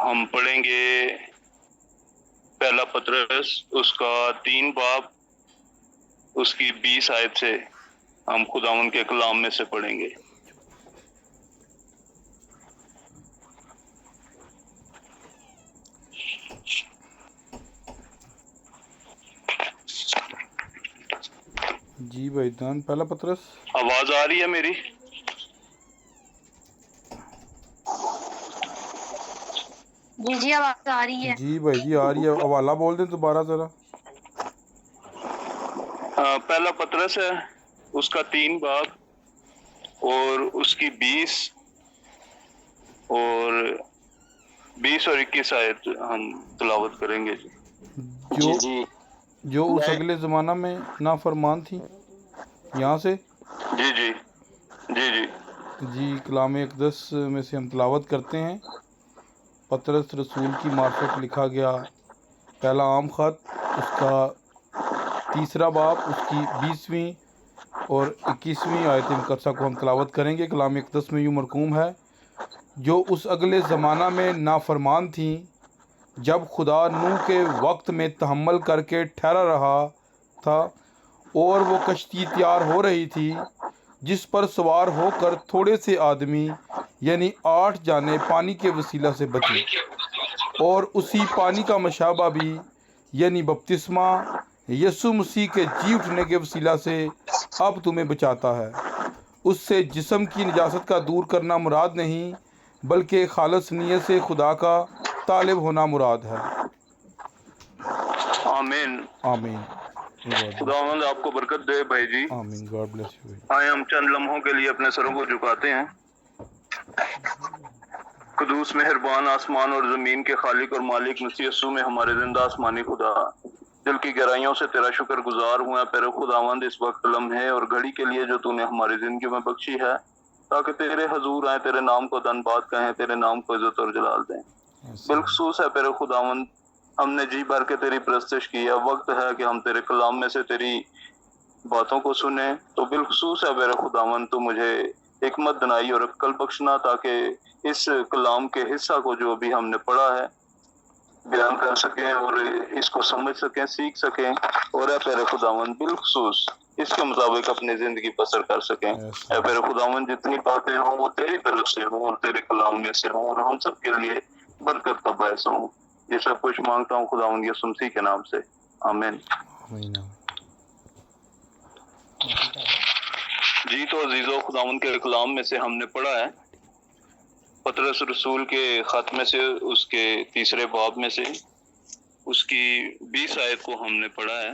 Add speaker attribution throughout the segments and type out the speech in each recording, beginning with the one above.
Speaker 1: ہم پڑھیں گے پہلا پطرس اس کا 3 باب اس کی 20 آیت سے ہم خداوند کے کلام میں سے پڑھیں گے۔
Speaker 2: جی بھائی جان، پہلا پطرس۔
Speaker 1: آواز آ رہی ہے میری؟
Speaker 3: جی آواز آ رہی ہے۔
Speaker 2: جی بھائی جی آ رہی ہے، حوالہ بول دیں دوبارہ ذرا۔
Speaker 1: پہلا پطرس ہے اس کا 3 باب اور اس کی 20 اور 21 آیت ہم تلاوت کریں گے۔
Speaker 2: جو اس اگلے زمانہ میں نافرمان تھی، یہاں سے
Speaker 1: جی جی جی جی
Speaker 2: جی کلام اقدس میں سے ہم تلاوت کرتے ہیں۔ پطرس رسول کی معرفت لکھا گیا پہلا عام خط، اس کا 3 باب اس کی 20ویں اور 21ویں آیت مقدسہ کو ہم تلاوت کریں گے۔ کلام اقدس میں یوں مرقوم ہے: جو اس اگلے زمانہ میں نافرمان تھیں، جب خدا نوح کے وقت میں تحمل کر کے ٹھہرا رہا تھا اور وہ کشتی تیار ہو رہی تھی، جس پر سوار ہو کر تھوڑے سے آدمی یعنی 8 جانیں پانی کے وسیلہ سے بچیں، اور اسی پانی کا مشابہ بھی یعنی بپتسمہ یسوع مسیح کے جی اٹھنے کے وسیلہ سے اب تمہیں بچاتا ہے۔ اس سے جسم کی نجاست کا دور کرنا مراد نہیں، بلکہ خالص نیت سے خدا کا طالب ہونا مراد ہے۔
Speaker 1: آمین۔
Speaker 2: آمین۔
Speaker 1: خداوند آپ کو برکت دے بھائی جی۔
Speaker 2: آمین۔ گاڈ بلیس یو بھائی۔
Speaker 1: آئے ہم چند لمحوں کے لیے اپنے سروں کو جھکاتے ہیں۔ قدوس مہربان آسمان اور زمین کے خالق اور مالک مسیح یسوع میں ہمارے زندہ آسمانی خدا، دل کی گہرائیوں سے تیرا شکر گزار ہوں پیرو خداوند اس وقت لمحے اور گھڑی کے لیے جو تو نے ہماری زندگی میں بخشی ہے، تاکہ تیرے حضور آئیں، تیرے نام کو دن بات کہیں، تیرے نام کو عزت اور جلال دیں۔ بالخصوص ہے پیرو خداوند، ہم نے جی بھر کے تیری پرستش کی ہے، وقت ہے کہ ہم تیرے کلام میں سے تیری باتوں کو سنیں، تو بالخصوص ہے میرے خداوند تو مجھے حکمت دنائی اور عقل بخشنا، تاکہ اس کلام کے حصہ کو جو بھی ہم نے پڑھا ہے بیان کر سکیں اور اس کو سمجھ سکیں، سیکھ سکیں، اور اے پیرے خداوند بالخصوص اس کے مطابق اپنی زندگی بسر کر سکیں۔ اے پیرے خداوند جتنی باتیں ہوں وہ تیری طرف سے ہوں اور تیرے کلام میں سے ہوں، اور ہم سب کے لیے برکت کا باعث ہوں۔ یہ سب کچھ مانگتا ہوں خداوند یسوع مسیح کے نام سے، آمین۔
Speaker 2: آمین۔
Speaker 1: جی تو عزیزو، خداوند کے کلام میں سے ہم نے پڑھا ہے پطرس رسول کے خط میں سے اس کے 3 باب میں سے اس کی 20 آیت کو ہم نے پڑھا ہے۔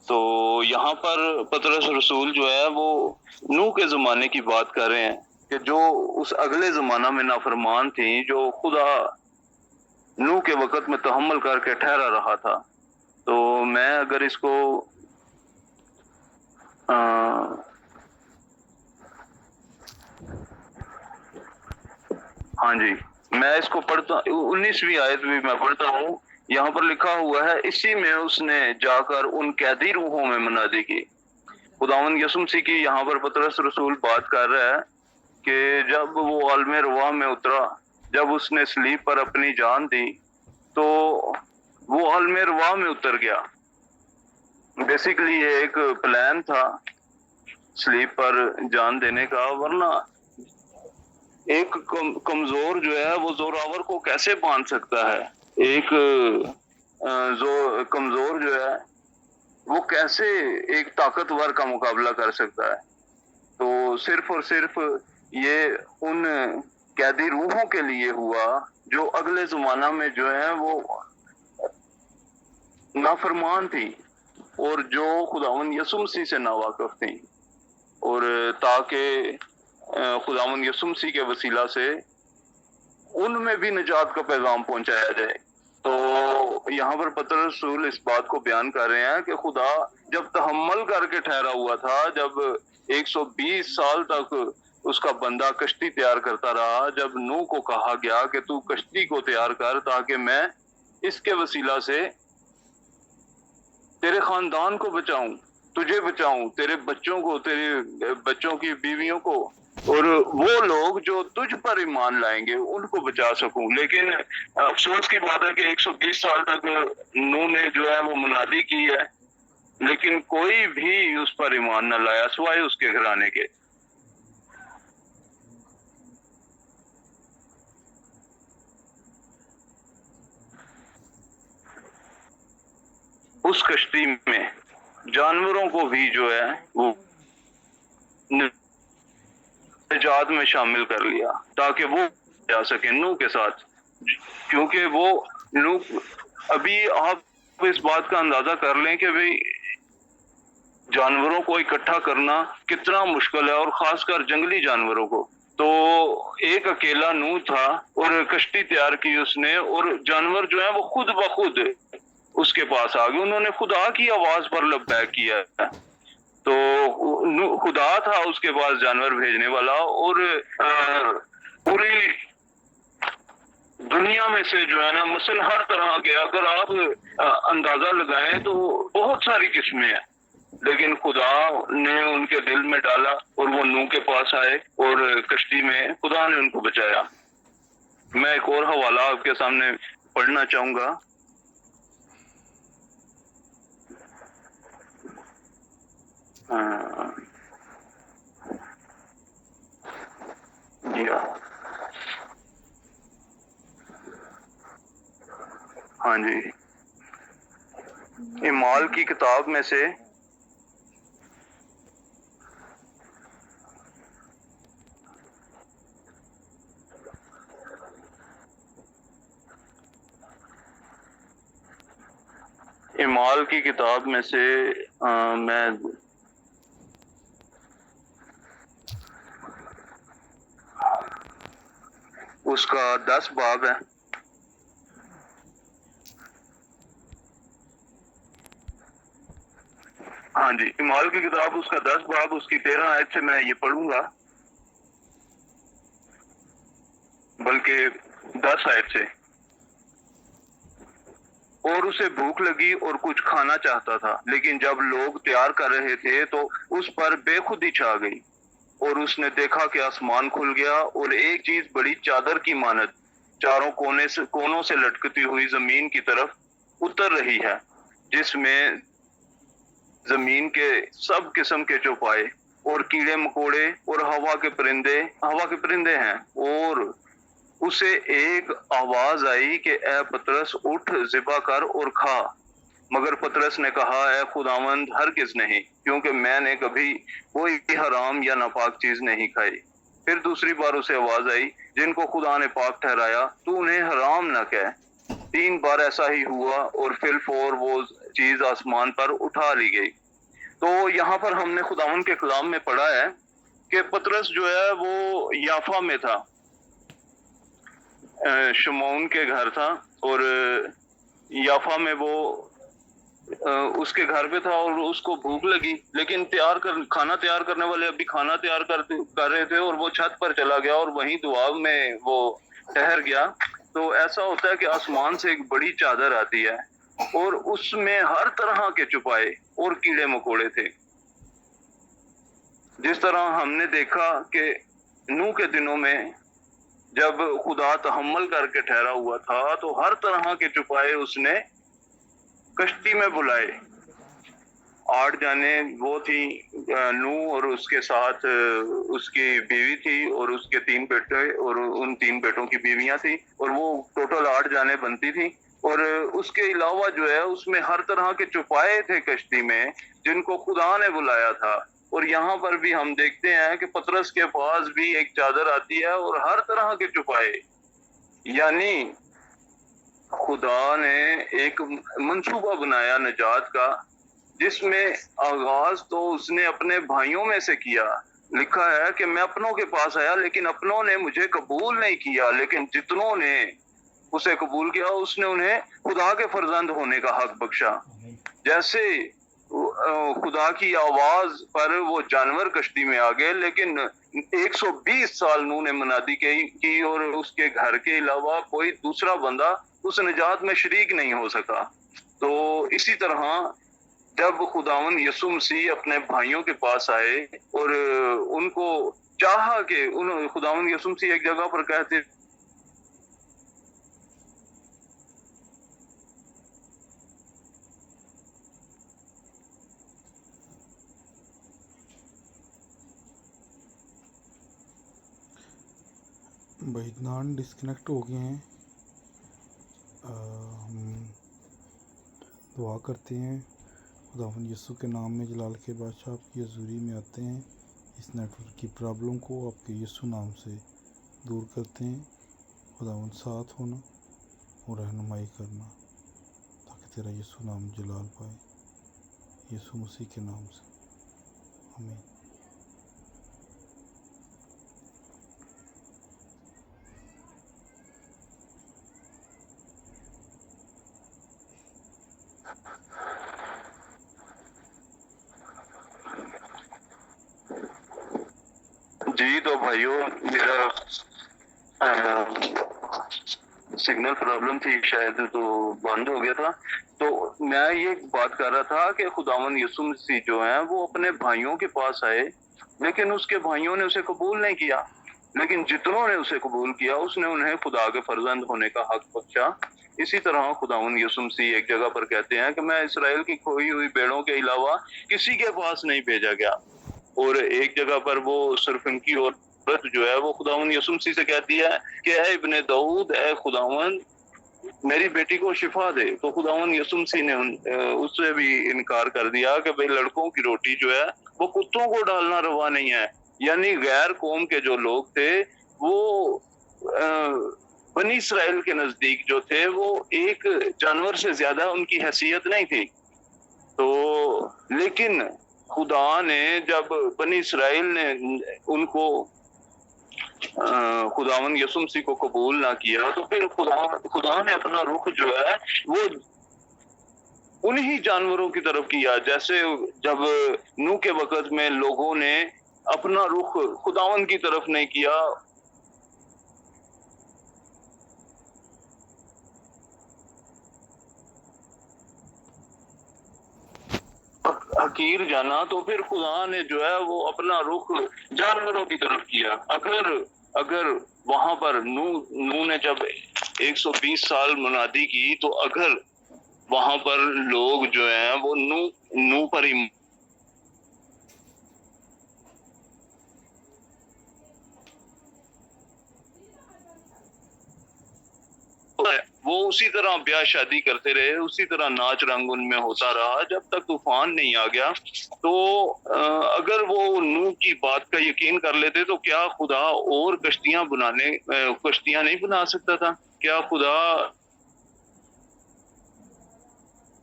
Speaker 1: تو یہاں پر پطرس رسول جو ہے وہ نوح کے زمانے کی بات کر رہے ہیں کہ جو اس اگلے زمانہ میں نافرمان تھیں، جو خدا نوح کے وقت میں تحمل کر کے ٹھہرا رہا تھا۔ تو میں اگر اس کو ہاں جی، میں اس کو پڑھتا 19ویں آیت بھی میں پڑھتا ہوں۔ یہاں پر لکھا ہوا ہے: اسی میں اس نے جا کر ان قیدی روحوں میں منادی کی۔ خداوند یسوع مسیح کی یہاں پر پطرس رسول بات کر رہا ہے کہ جب وہ عالم رواح میں اترا، جب اس نے صلیب پر اپنی جان دی، تو وہ عالم رواح میں اتر گیا۔ بیسیکلی یہ ایک پلان تھا صلیب پر جان دینے کا، ورنہ ایک کمزور جو ہے وہ زوراور کو کیسے باندھ سکتا ہے؟ ایک کمزور جو ہے وہ کیسے ایک طاقتور کا مقابلہ کر سکتا ہے؟ تو صرف اور صرف یہ ان قیدی روحوں کے لیے ہوا جو اگلے زمانہ میں جو ہے وہ نافرمان تھی اور جو خداوند یسوع مسیح سے ناواقف تھیں، اور تاکہ خداوند یسوع مسیح کے وسیلہ سے ان میں بھی نجات کا پیغام پہنچایا جائے۔ تو یہاں پر پطرس رسول اس بات کو بیان کر رہے ہیں کہ خدا جب تحمل کر کے ٹھہرا ہوا تھا، جب 120 سال تک اس کا بندہ کشتی تیار کرتا رہا، جب نوح کو کہا گیا کہ تو کشتی کو تیار کر تاکہ میں اس کے وسیلہ سے تیرے خاندان کو بچاؤں، تجھے بچاؤں، تیرے بچوں کو، تیرے بچوں کی بیویوں کو اور وہ لوگ جو تجھ پر ایمان لائیں گے ان کو بچا سکوں. لیکن افسوس کی بات ہے کہ 120 سال تک نوح نے جو ہے وہ منادی کی ہے، لیکن کوئی بھی اس پر ایمان نہ لایا سوائے اس کے گھرانے کے. اس کشتی میں جانوروں کو بھی جو ہے وہ نجات میں شامل کر لیا تاکہ وہ جا سکیں نوح کے ساتھ. کیونکہ وہ نوح، ابھی آپ اس بات کا اندازہ کر لیں کہ بھئی جانوروں کو اکٹھا کرنا کتنا مشکل ہے، اور خاص کر جنگلی جانوروں کو. تو ایک اکیلا نوح تھا اور کشتی تیار کی اس نے، اور جانور جو ہیں وہ خود بخود اس کے پاس آ گئے. انہوں نے خدا کی آواز پر لبیک کیا ہے. تو خدا تھا اس کے پاس جانور بھیجنے والا، اور پوری دنیا میں سے جو ہے نا مثلا ہر طرح کے اگر آپ اندازہ لگائیں تو بہت ساری قسمیں ہیں، لیکن خدا نے ان کے دل میں ڈالا اور وہ نوح کے پاس آئے اور کشتی میں خدا نے ان کو بچایا. میں ایک اور حوالہ آپ کے سامنے پڑھنا چاہوں گا. ہاں جی، اعمال کی کتاب میں سے اعمال کی کتاب میں سے میں اس کا 10 باب ہے. ہاں جی، اعمال کی کتاب اس کا 10 باب اس کی 13 آیت سے میں یہ پڑھوں گا، بلکہ 10 آیت سے. اور اسے بھوک لگی اور کچھ کھانا چاہتا تھا، لیکن جب لوگ تیار کر رہے تھے تو اس پر بے خودی چھا گئی، اور اس نے دیکھا کہ آسمان کھل گیا اور ایک چیز بڑی چادر کی مانند چاروں کونوں سے لٹکتی ہوئی زمین کی طرف اتر رہی ہے، جس میں زمین کے سب قسم کے چوپائے اور کیڑے مکوڑے اور ہوا کے پرندے ہیں. اور اسے ایک آواز آئی کہ اے پطرس اٹھ، ذبح کر اور کھا. مگر پطرس نے کہا اے خداوند ہرگز نہیں، کیونکہ میں نے کبھی کوئی حرام یا ناپاک چیز نہیں کھائی. پھر دوسری بار اسے آواز آئی جن کو خدا نے پاک ٹھہرایا تو انہیں حرام نہ کہہ. 3 بار ایسا ہی ہوا اور فی الفور وہ چیز آسمان پر اٹھا لی گئی. تو یہاں پر ہم نے خداوند کے کلام میں پڑھا ہے کہ پطرس جو ہے وہ یافا میں تھا، شمعون کے گھر تھا، اور یافا میں وہ اس کے گھر پہ تھا، اور اس کو بھوک لگی، لیکن کھانا تیار کرنے والے ابھی کھانا تیار کر رہے تھے، اور وہ چھت پر چلا گیا اور وہیں دعا میں وہ ٹھہر گیا. تو ایسا ہوتا ہے کہ آسمان سے ایک بڑی چادر آتی ہے اور اس میں ہر طرح کے چوپائے اور کیڑے مکوڑے تھے. جس طرح ہم نے دیکھا کہ نوح کے دنوں میں جب خدا تحمل کر کے ٹھہرا ہوا تھا تو ہر طرح کے چوپائے اس نے کشتی میں بلائے. 8 جانے وہ تھی، نوح اور اس کے ساتھ اس کی بیوی تھی اور اس کے 3 بیٹے اور ان 3 بیٹوں کی بیویاں تھی، اور وہ ٹوٹل 8 جانے بنتی تھی. اور اس کے علاوہ جو ہے اس میں ہر طرح کے چوپائے تھے کشتی میں جن کو خدا نے بلایا تھا. اور یہاں پر بھی ہم دیکھتے ہیں کہ پطرس کے پاس بھی ایک چادر آتی ہے اور ہر طرح کے چوپائے، یعنی خدا نے ایک منصوبہ بنایا نجات کا، جس میں آغاز تو اس نے اپنے بھائیوں میں سے کیا. لکھا ہے کہ میں اپنوں کے پاس آیا لیکن اپنوں نے مجھے قبول نہیں کیا، لیکن جتنوں نے اسے قبول کیا اس نے انہیں خدا کے فرزند ہونے کا حق بخشا. جیسے خدا کی آواز پر وہ جانور کشتی میں آ گئے، لیکن 120 سال نوح نے منادی کی اور اس کے گھر کے علاوہ کوئی دوسرا بندہ اس نجات میں شریک نہیں ہو سکا. تو اسی طرح جب خداوند یسوع مسیح اپنے بھائیوں کے پاس آئے اور ان کو چاہا کہ خداوند یسوع مسیح ایک جگہ پر کہتے
Speaker 2: بھائی ڈسکنیکٹ ہو گئے ہیں. ہم دعا کرتے ہیں. خداوند یسوع کے نام میں جلال کے بادشاہ آپ کی حضوری میں آتے ہیں. اس نیٹ ورک کی پرابلم کو آپ کے یسوع نام سے دور کرتے ہیں. خداوند ساتھ ہونا اور رہنمائی کرنا تاکہ تیرا یسوع نام جلال پائے. یسوع مسیح کے نام سے آمین.
Speaker 1: جی تو بھائیوں میرا سگنل پرابلم تھی شاید تو بند ہو گیا تھا. تو میں یہ بات کر رہا تھا کہ خداوند یسوع مسیح جو ہیں وہ اپنے بھائیوں کے پاس آئے لیکن اس کے بھائیوں نے اسے قبول نہیں کیا. لیکن جتنوں نے اسے قبول کیا اس نے انہیں خدا کے فرزند ہونے کا حق بخشا. اسی طرح خداوند یسوع مسیح ایک جگہ پر کہتے ہیں کہ میں اسرائیل کی کھوئی ہوئی بھیڑوں کے علاوہ کسی کے پاس نہیں بھیجا گیا. اور ایک جگہ پر وہ صرف ان کی عورت جو ہے وہ خداوند یسوع مسیح سے کہتی ہے کہ اے ابن داؤد اے خداوند میری بیٹی کو شفا دے. تو خداوند یسوع مسیح نے اس سے بھی انکار کر دیا کہ بھئی لڑکوں کی روٹی جو ہے وہ کتوں کو ڈالنا روا نہیں ہے. یعنی غیر قوم کے جو لوگ تھے وہ بنی اسرائیل کے نزدیک جو تھے وہ ایک جانور سے زیادہ ان کی حیثیت نہیں تھی. تو لیکن خدا نے جب بنی اسرائیل نے ان کو خداوند یسوع مسیح کو قبول نہ کیا تو پھر خدا نے اپنا رخ جو ہے وہ انہی جانوروں کی طرف کیا جیسے جب نوح کے وقت میں لوگوں نے اپنا رخ خداوند کی طرف نہیں کیا. حقیر جانا تو پھر خدا نے جو ہے وہ اپنا رخ جانوروں کی طرف کیا. اگر وہاں پر نوح نے جب 120 سال منادی کی تو اگر وہاں پر لوگ جو ہیں وہ نوح پر ہی وہ اسی طرح بیاہ شادی کرتے رہے, اسی طرح ناچ رنگ ان میں ہوتا رہا جب تک طوفان نہیں آ گیا. تو اگر وہ نوح کی بات کا یقین کر لیتے تو کیا خدا اور کشتیاں نہیں بنا سکتا تھا؟ کیا خدا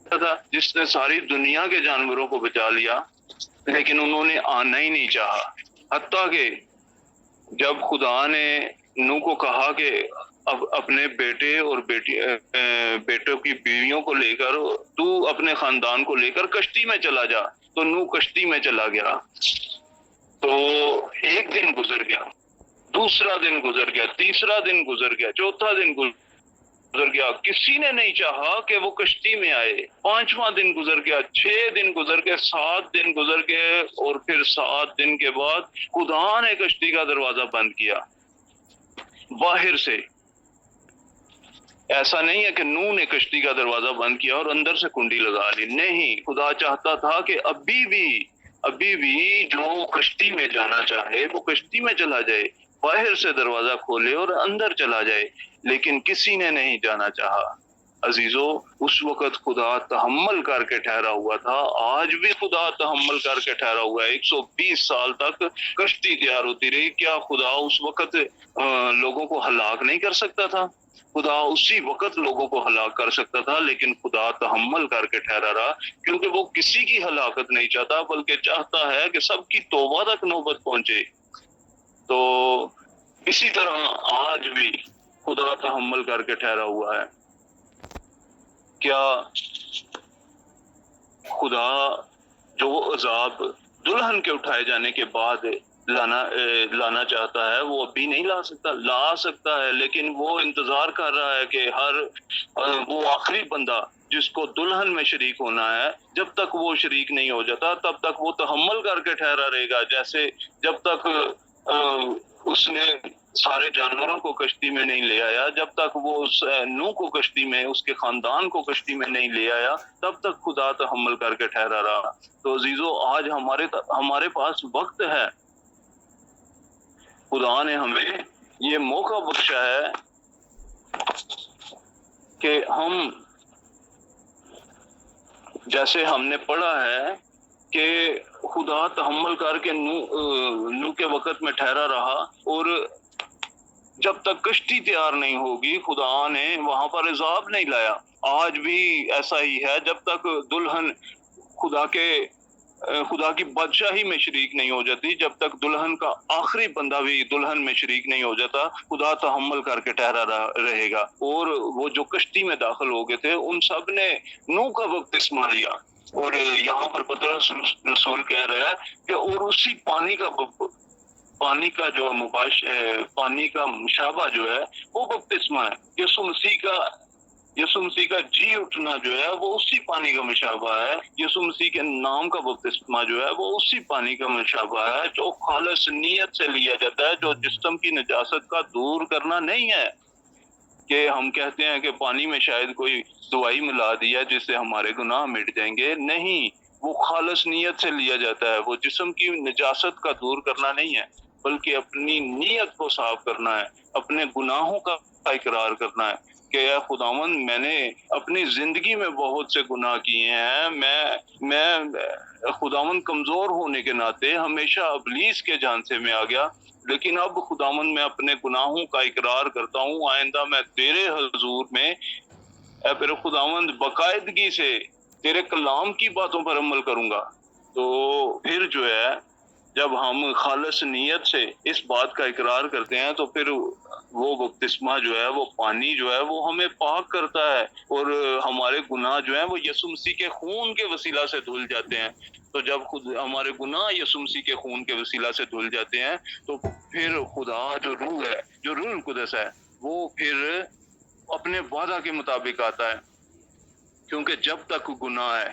Speaker 1: تھا جس نے ساری دنیا کے جانوروں کو بچا لیا لیکن انہوں نے آنا ہی نہیں چاہا. حتیٰ کہ جب خدا نے نوح کو کہا کہ اب اپنے بیٹے اور بیٹوں کی بیویوں کو لے کر تو اپنے خاندان کو لے کر کشتی میں چلا جا, تو نوح کشتی میں چلا گیا. تو ایک دن گزر گیا, دوسرا دن گزر گیا, تیسرا دن گزر گیا, چوتھا دن گزر گیا, کسی نے نہیں چاہا کہ وہ کشتی میں آئے. پانچواں دن گزر گیا, 6 دن گزر گئے, 7 دن گزر گئے, اور پھر 7 دن کے بعد خدا نے کشتی کا دروازہ بند کیا باہر سے. ایسا نہیں ہے کہ نوح نے کشتی کا دروازہ بند کیا اور اندر سے کنڈی لگا لی, نہیں. خدا چاہتا تھا کہ ابھی بھی جو کشتی میں جانا چاہے وہ کشتی میں چلا جائے, باہر سے دروازہ کھولے اور اندر چلا جائے, لیکن کسی نے نہیں جانا چاہا. عزیزو, اس وقت خدا تحمل کر کے ٹھہرا ہوا تھا, آج بھی خدا تحمل کر کے ٹھہرا ہوا ہے. 120 سال تک کشتی تیار ہوتی رہی. کیا خدا اس وقت لوگوں کو ہلاک نہیں کر سکتا تھا؟ خدا اسی وقت لوگوں کو ہلاک کر سکتا تھا, لیکن خدا تحمل کر کے ٹھہرا رہا کیونکہ وہ کسی کی ہلاکت نہیں چاہتا بلکہ چاہتا ہے کہ سب کی توبہ تک نوبت پہنچے. تو اسی طرح آج بھی خدا تحمل کر کے ٹھہرا ہوا ہے. کیا خدا جو عذاب دلہن کے اٹھائے جانے کے بعد لانا چاہتا ہے وہ ابھی نہیں لا سکتا؟ لا سکتا ہے, لیکن وہ انتظار کر رہا ہے کہ وہ آخری بندہ جس کو دلہن میں شریک ہونا ہے، جب تک وہ شریک نہیں ہو جاتا تب تک وہ تحمل کر کے ٹھہرا رہے گا. جیسے جب تک اس نے سارے جانوروں کو کشتی میں نہیں لے آیا، جب تک وہ اس نوح کو کشتی میں، اس کے خاندان کو کشتی میں نہیں لے آیا، تب تک خدا تحمل کر کے ٹھہرا رہا. تو عزیزو، آج ہمارے پاس وقت ہے. خدا نے ہمیں یہ موقع بخشا ہے کہ ہم، جیسے ہم نے پڑھا ہے کہ خدا تحمل کر کے نوح کے وقت میں ٹھہرا رہا، اور جب تک کشتی تیار نہیں ہوگی خدا نے وہاں پر عذاب نہیں لایا. آج بھی ایسا ہی ہے، جب تک دلہن خدا کی بادشاہی میں شریک نہیں ہو جاتی، جب تک دلہن کا آخری بندہ بھی دلہن میں شریک نہیں ہو جاتا، خدا تحمل کر کے ٹھہرا رہے گا. اور وہ جو کشتی میں داخل ہو گئے تھے ان سب نے نوح کا بپتسمہ لیا. اور یہاں پر پطرس رسول کہہ رہا ہے کہ اور اسی پانی کا جو پانی کا مشابہ جو ہے وہ بپتسمہ ہے. یسوع مسیح کا جی اٹھنا جو ہے وہ اسی پانی کا مشابہ ہے. یسوع مسیح کے نام کا بپتسمہ جو ہے وہ اسی پانی کا مشابہ ہے، جو خالص نیت سے لیا جاتا ہے، جو جسم کی نجاست کا دور کرنا نہیں ہے. کہ ہم کہتے ہیں کہ پانی میں شاید کوئی دوائی ملا دیا جس سے ہمارے گناہ مٹ جائیں گے. نہیں، وہ خالص نیت سے لیا جاتا ہے. وہ جسم کی نجاست کا دور کرنا نہیں ہے، بلکہ اپنی نیت کو صاف کرنا ہے، اپنے گناہوں کا اقرار کرنا ہے کہ اے خداوند، میں نے اپنی زندگی میں بہت سے گناہ کیے ہیں. میں خداوند کمزور ہونے کے ناطے ہمیشہ ابلیس کے جھانسے میں آ گیا، لیکن اب خداوند میں اپنے گناہوں کا اقرار کرتا ہوں. آئندہ میں تیرے حضور میں اے پھر خداوند باقاعدگی سے تیرے کلام کی باتوں پر عمل کروں گا. تو پھر جو ہے، جب ہم خالص نیت سے اس بات کا اقرار کرتے ہیں تو پھر وہ بپتسمہ جو ہے، وہ پانی جو ہے وہ ہمیں پاک کرتا ہے، اور ہمارے گناہ جو ہیں وہ یسوع مسیح کے خون کے وسیلہ سے دھل جاتے ہیں. تو جب ہمارے گناہ یسوع مسیح کے خون کے وسیلہ سے دھل جاتے ہیں تو پھر خدا جو روح ہے، جو روح القدس ہے، وہ پھر اپنے وعدہ کے مطابق آتا ہے. کیونکہ جب تک گناہ ہے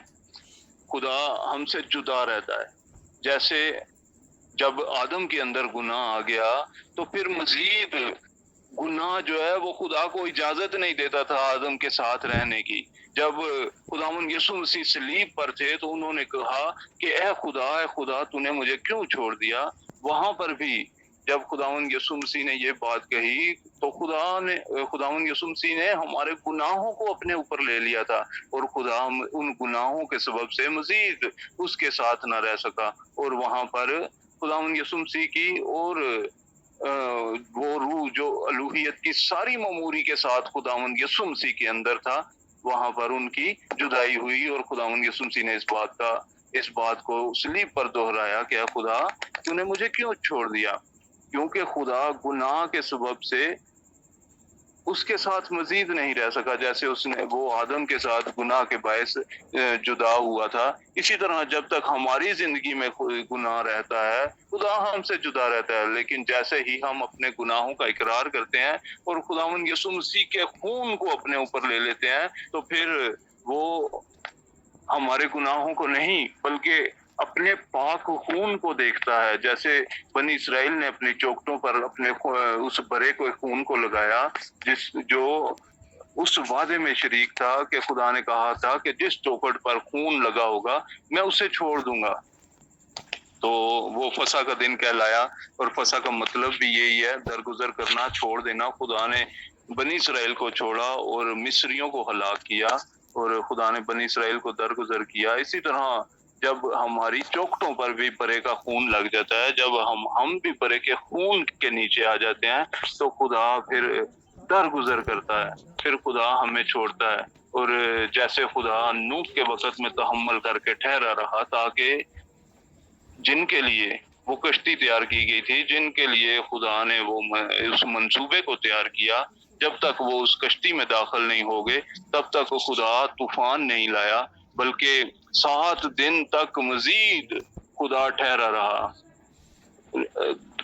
Speaker 1: خدا ہم سے جدا رہتا ہے. جیسے جب آدم کے اندر گناہ آ گیا تو پھر مزید گناہ جو ہے وہ خدا کو اجازت نہیں دیتا تھا آدم کے ساتھ رہنے کی. جب خداوند یسوع مسیح صلیب پر تھے تو انہوں نے کہا کہ اے خدا تو نے مجھے کیوں چھوڑ دیا. وہاں پر بھی جب خداوند یسوع مسیح نے یہ بات کہی تو خداوند یسوع مسیح نے ہمارے گناہوں کو اپنے اوپر لے لیا تھا، اور خدا ان گناہوں کے سبب سے مزید اس کے ساتھ نہ رہ سکا. اور وہاں پر خداوند یسوع مسیح کی اور وہ روح جو الوہیت کی ساری مموری کے ساتھ خداوند یسوع مسیح کے اندر تھا، وہاں پر ان کی جدائی ہوئی، اور خداوند یسوع مسیح نے اس بات کو صلیب پر دہرایا کہ اے خدا تو نے مجھے کیوں چھوڑ دیا. کیونکہ خدا گناہ کے سبب سے اس کے ساتھ مزید نہیں رہ سکا. جیسے اس نے وہ آدم کے ساتھ گناہ کے باعث جدا ہوا تھا، اسی طرح جب تک ہماری زندگی میں گناہ رہتا ہے خدا ہم سے جدا رہتا ہے. لیکن جیسے ہی ہم اپنے گناہوں کا اقرار کرتے ہیں اور خداوند یسوع مسیح کے خون کو اپنے اوپر لے لیتے ہیں تو پھر وہ ہمارے گناہوں کو نہیں بلکہ اپنے پاک خون کو دیکھتا ہے. جیسے بنی اسرائیل نے اپنی چوکٹوں پر اپنے اس برے کو خون کو لگایا جو اس وعدے میں شریک تھا کہ خدا نے کہا تھا کہ جس چوکٹ پر خون لگا ہوگا میں اسے چھوڑ دوں گا. تو وہ فسح کا دن کہلایا، اور فسح کا مطلب بھی یہی ہے، درگزر کرنا، چھوڑ دینا. خدا نے بنی اسرائیل کو چھوڑا اور مصریوں کو ہلاک کیا، اور خدا نے بنی اسرائیل کو درگزر کیا. اسی طرح جب ہماری چوکٹوں پر بھی برے کا خون لگ جاتا ہے، جب ہم بھی برے کے خون کے نیچے آ جاتے ہیں تو خدا پھر درگزر کرتا ہے، پھر خدا ہمیں چھوڑتا ہے. اور جیسے خدا نوح کے وقت میں تحمل کر کے ٹھہرا رہا تاکہ جن کے لیے وہ کشتی تیار کی گئی تھی، جن کے لیے خدا نے وہ اس منصوبے کو تیار کیا، جب تک وہ اس کشتی میں داخل نہیں ہو گئے تب تک خدا طوفان نہیں لایا، بلکہ 7 دن تک مزید خدا ٹھہرا رہا.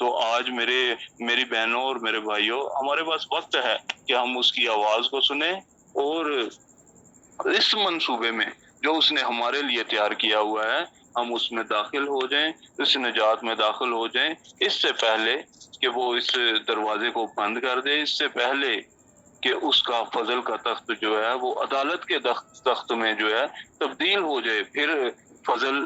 Speaker 1: تو آج میری بہنوں اور میرے بھائیوں، ہمارے پاس وقت ہے کہ ہم اس کی آواز کو سنیں اور اس منصوبے میں جو اس نے ہمارے لیے تیار کیا ہوا ہے ہم اس میں داخل ہو جائیں، اس نجات میں داخل ہو جائیں، اس سے پہلے کہ وہ اس دروازے کو بند کر دے، اس سے پہلے کہ اس کا فضل کا تخت جو ہے وہ عدالت کے تخت میں جو ہے تبدیل ہو جائے۔ پھر فضل،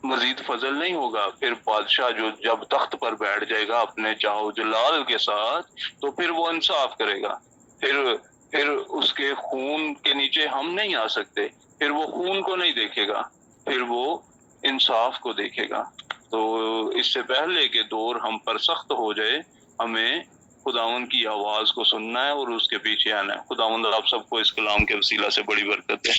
Speaker 1: مزید فضل نہیں ہوگا، پھر بادشاہ جو جب تخت پر بیٹھ جائے گا اپنے چاہو جلال کے ساتھ تو پھر وہ انصاف کرے گا، پھر اس کے خون کے نیچے ہم نہیں آ سکتے، پھر وہ خون کو نہیں دیکھے گا، پھر وہ انصاف کو دیکھے گا۔ تو اس سے پہلے کہ دور ہم پر سخت ہو جائے ہمیں خداوند کی آواز کو سننا ہے اور اس کے پیچھے آنا ہے۔ خداوند آپ سب کو اس کلام کے وسیلہ سے بڑی برکت دے۔